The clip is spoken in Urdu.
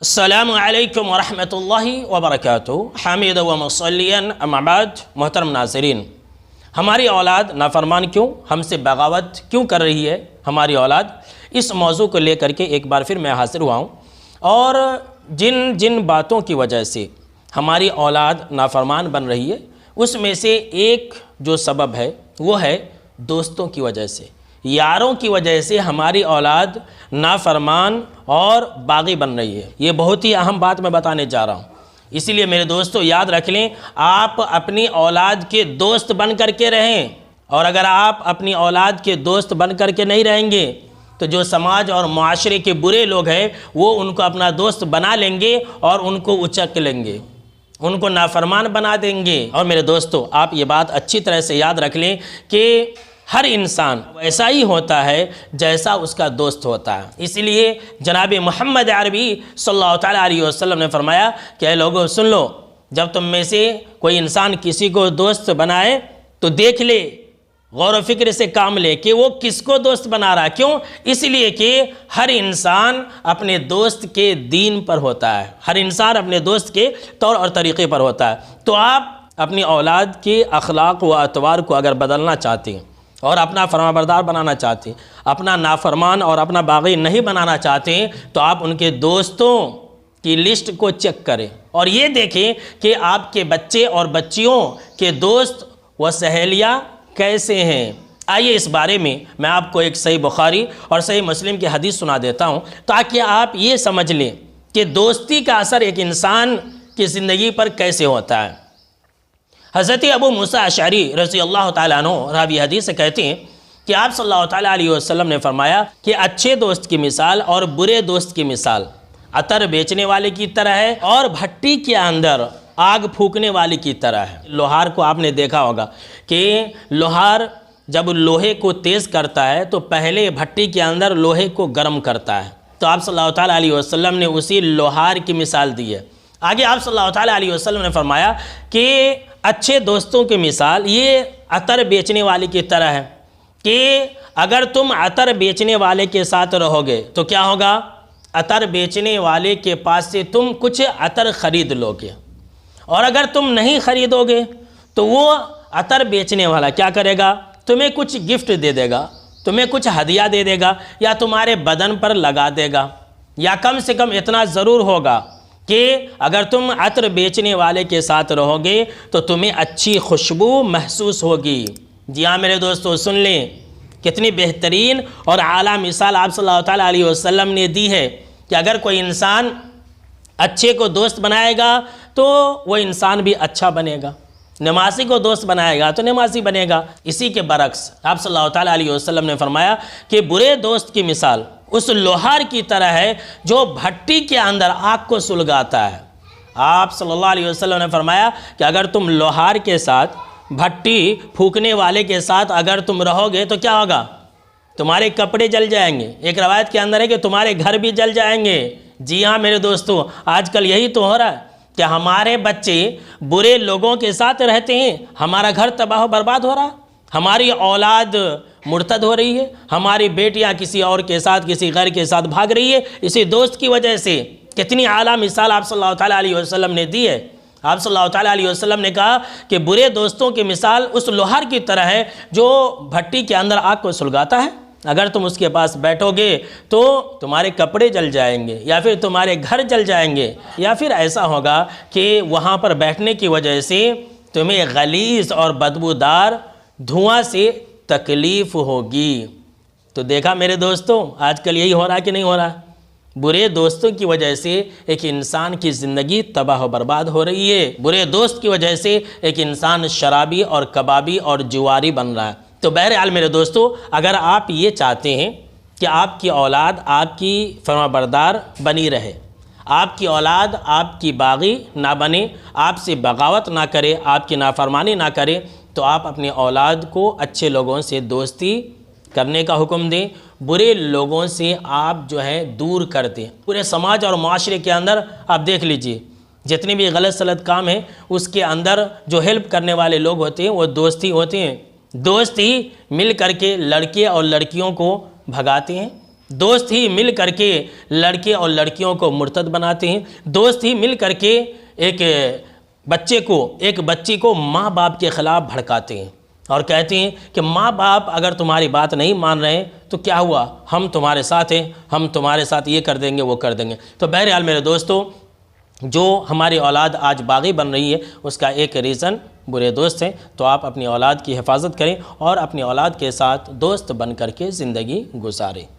السلام علیکم ورحمۃ اللہ وبرکاتہ۔ حامد و مصلیاً اما بعد، محترم ناظرین، ہماری اولاد نافرمان کیوں، ہم سے بغاوت کیوں کر رہی ہے ہماری اولاد، اس موضوع کو لے کر کے ایک بار پھر میں حاضر ہوا ہوں۔ اور جن باتوں کی وجہ سے ہماری اولاد نافرمان بن رہی ہے، اس میں سے ایک جو سبب ہے وہ ہے دوستوں کی وجہ سے، یاروں کی وجہ سے ہماری اولاد نافرمان اور باغی بن رہی ہے۔ یہ بہت ہی اہم بات میں بتانے جا رہا ہوں، اسی لیے میرے دوستو یاد رکھ لیں، آپ اپنی اولاد کے دوست بن کر کے رہیں، اور اگر آپ اپنی اولاد کے دوست بن کر کے نہیں رہیں گے تو جو سماج اور معاشرے کے برے لوگ ہیں وہ ان کو اپنا دوست بنا لیں گے اور ان کو اچک لیں گے، ان کو نافرمان بنا دیں گے۔ اور میرے دوستو آپ یہ بات اچھی طرح سے یاد رکھ لیں کہ ہر انسان ویسا ہی ہوتا ہے جیسا اس کا دوست ہوتا ہے۔ اس لیے جناب محمد عربی صلی اللہ تعالیٰ علیہ وسلم نے فرمایا کہ اے لوگو سن لو، جب تم میں سے کوئی انسان کسی کو دوست بنائے تو دیکھ لے، غور و فکر سے کام لے کہ وہ کس کو دوست بنا رہا ہے۔ کیوں؟ اس لیے کہ ہر انسان اپنے دوست کے دین پر ہوتا ہے، ہر انسان اپنے دوست کے طور اور طریقے پر ہوتا ہے۔ تو آپ اپنی اولاد کے اخلاق و اطوار کو اگر بدلنا چاہتے ہیں اور اپنا فرمانبردار بنانا چاہتے ہیں، اپنا نافرمان اور اپنا باغی نہیں بنانا چاہتے ہیں، تو آپ ان کے دوستوں کی لسٹ کو چیک کریں اور یہ دیکھیں کہ آپ کے بچے اور بچیوں کے دوست و سہیلیاں کیسے ہیں۔ آئیے اس بارے میں میں آپ کو ایک صحیح بخاری اور صحیح مسلم کی حدیث سنا دیتا ہوں تاکہ آپ یہ سمجھ لیں کہ دوستی کا اثر ایک انسان کی زندگی پر کیسے ہوتا ہے۔ حضرت ابو موسیٰ اشعری رضی اللہ تعالیٰ عنہ راوی حدیث سے کہتے ہیں کہ آپ صلی اللہ تعالیٰ علیہ وسلم نے فرمایا کہ اچھے دوست کی مثال اور برے دوست کی مثال عطر بیچنے والے کی طرح ہے اور بھٹی کے اندر آگ پھونکنے والے کی طرح ہے۔ لوہار کو آپ نے دیکھا ہوگا کہ لوہار جب لوہے کو تیز کرتا ہے تو پہلے بھٹی کے اندر لوہے کو گرم کرتا ہے۔ تو آپ صلی اللہ تعالیٰ علیہ وسلم نے اسی لوہار کی مثال دی ہے۔ آگے آپ صلی اللہ تعالیٰ علیہ وسلم نے فرمایا کہ اچھے دوستوں کی مثال یہ عطر بیچنے والے کی طرح ہے کہ اگر تم عطر بیچنے والے کے ساتھ رہو گے تو کیا ہوگا؟ عطر بیچنے والے کے پاس سے تم کچھ عطر خرید لو گے، اور اگر تم نہیں خریدو گے تو وہ عطر بیچنے والا کیا کرے گا؟ تمہیں کچھ گفٹ دے دے گا، تمہیں کچھ ہدیہ دے دے گا، یا تمہارے بدن پر لگا دے گا، یا کم سے کم اتنا ضرور ہوگا کہ اگر تم عطر بیچنے والے کے ساتھ رہو گے تو تمہیں اچھی خوشبو محسوس ہوگی۔ جی ہاں میرے دوستو سن لیں، کتنی بہترین اور اعلیٰ مثال آپ صلی اللہ تعالیٰ علیہ وسلم نے دی ہے کہ اگر کوئی انسان اچھے کو دوست بنائے گا تو وہ انسان بھی اچھا بنے گا، نمازی کو دوست بنائے گا تو نمازی بنے گا۔ اسی کے برعکس آپ صلی اللہ تعالیٰ علیہ وسلم نے فرمایا کہ برے دوست کی مثال اس لوہار کی طرح ہے جو بھٹی کے اندر آگ کو سلگاتا ہے۔ آپ صلی اللہ علیہ وسلم نے فرمایا کہ اگر تم لوہار کے ساتھ، بھٹی پھونکنے والے کے ساتھ اگر تم رہو گے تو کیا ہوگا؟ تمہارے کپڑے جل جائیں گے۔ ایک روایت کے اندر ہے کہ تمہارے گھر بھی جل جائیں گے۔ جی ہاں میرے دوستو آج کل یہی تو ہو رہا ہے کہ ہمارے بچے برے لوگوں کے ساتھ رہتے ہیں، ہمارا گھر تباہ و برباد ہو رہا ہے، ہماری اولاد مرتد ہو رہی ہے، ہماری بیٹیاں کسی اور کے ساتھ، کسی غیر کے ساتھ بھاگ رہی ہے اسی دوست کی وجہ سے۔ کتنی اعلیٰ مثال آپ صلی اللہ تعالیٰ علیہ وسلم نے دی ہے۔ آپ صلی اللہ تعالیٰ علیہ وسلم نے کہا کہ برے دوستوں کی مثال اس لوہار کی طرح ہے جو بھٹی کے اندر آگ کو سلگاتا ہے۔ اگر تم اس کے پاس بیٹھو گے تو تمہارے کپڑے جل جائیں گے، یا پھر تمہارے گھر جل جائیں گے، یا پھر ایسا ہوگا کہ وہاں پر بیٹھنے کی وجہ سے تمہیں غلیظ اور بدبودار دھواں سے تکلیف ہوگی۔ تو دیکھا میرے دوستوں آج کل یہی ہو رہا ہے کہ نہیں ہو رہا؟ برے دوستوں کی وجہ سے ایک انسان کی زندگی تباہ و برباد ہو رہی ہے، برے دوست کی وجہ سے ایک انسان شرابی اور کبابی اور جواری بن رہا ہے۔ تو بہرحال میرے دوستو اگر آپ یہ چاہتے ہیں کہ آپ کی اولاد آپ کی فرمانبردار بنی رہے، آپ کی اولاد آپ کی باغی نہ بنے، آپ سے بغاوت نہ کرے، آپ کی نافرمانی نہ کرے، تو آپ اپنی اولاد کو اچھے لوگوں سے دوستی کرنے کا حکم دیں، برے لوگوں سے آپ جو ہے دور کر دیں۔ پورے سماج اور معاشرے کے اندر آپ دیکھ لیجئے جتنے بھی غلط سلط کام ہیں اس کے اندر جو ہیلپ کرنے والے لوگ ہوتے ہیں وہ دوست ہی ہوتے ہیں۔ دوست ہی مل کر کے لڑکے اور لڑکیوں کو بھگاتے ہیں، دوست ہی مل کر کے لڑکے اور لڑکیوں کو مرتد بناتے ہیں، دوست ہی مل کر کے ایک بچی کو ماں باپ کے خلاف بھڑکاتے ہیں اور کہتے ہیں کہ ماں باپ اگر تمہاری بات نہیں مان رہے ہیں تو کیا ہوا، ہم تمہارے ساتھ ہیں، ہم تمہارے ساتھ یہ کر دیں گے وہ کر دیں گے۔ تو بہرحال میرے دوستو، جو ہماری اولاد آج باغی بن رہی ہے اس کا ایک ریزن برے دوست ہیں۔ تو آپ اپنی اولاد کی حفاظت کریں اور اپنی اولاد کے ساتھ دوست بن کر کے زندگی گزاریں۔